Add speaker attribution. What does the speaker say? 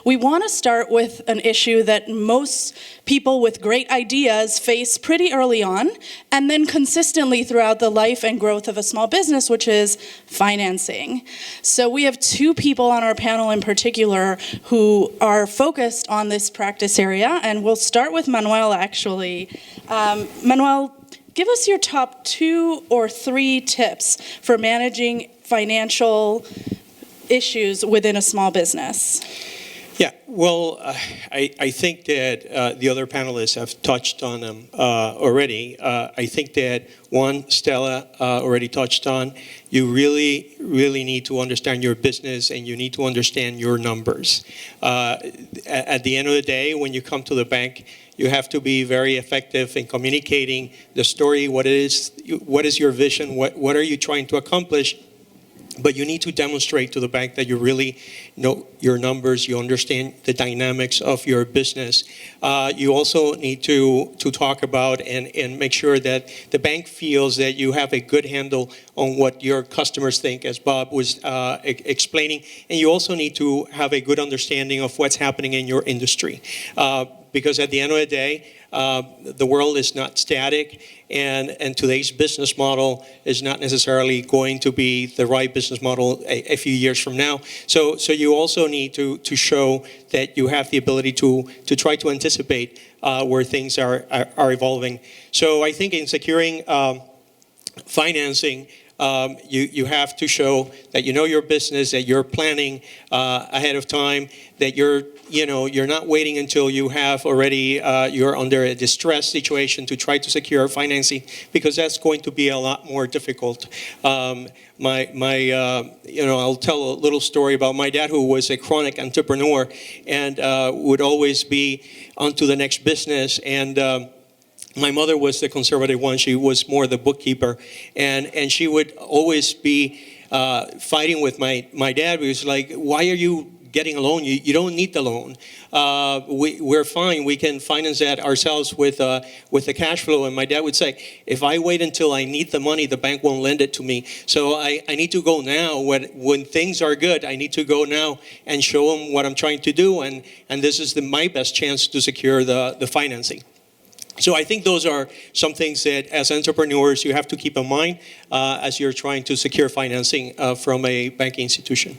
Speaker 1: We want to start with an issue that most people with great ideas face pretty early on, and then consistently throughout the life and growth of a small business, which is financing. So we have two people on our panel in particular who are focused on this practice area, and we'll start with Manuel, actually. Manuel, give us your top 2 or 3 tips for managing financial issues within a small business.
Speaker 2: Yeah, well, I think that the other panelists have touched on them already. I think that one, Stella already touched on, you really need to understand your business and you need to understand your numbers. At the end of the day, when you come to the bank, you have to be very effective in communicating the story, what is your vision, what are you trying to accomplish. But you need to demonstrate to the bank that you really know your numbers, you understand the dynamics of your business. You also need to talk about and make sure that the bank feels that you have a good handle on what your customers think, as Bob was explaining. And you also need to have a good understanding of what's happening in your industry. Because at the end of the day, the world is not static, and today's business model is not necessarily going to be the right business model a few years from now. So you also need to show that you have the ability to try to anticipate where things are evolving. So I think in securing financing, you have to show that you know your business, that you're planning ahead of time, that you're not waiting until you have already you're under a distress situation to try to secure financing, because that's going to be a lot more difficult. I'll tell a little story about my dad, who was a chronic entrepreneur and would always be on to the next business. And my mother was the conservative one. She was more the bookkeeper. And she would always be fighting with my dad. He was like, why are you getting a loan? You don't need the loan. We're fine. We can finance that ourselves with the cash flow. And my dad would say, if I wait until I need the money, the bank won't lend it to me. So I need to go now. When things are good, I need to go now and show them what I'm trying to do. And this is my best chance to secure the financing. So I think those are some things that as entrepreneurs you have to keep in mind as you're trying to secure financing from a banking institution.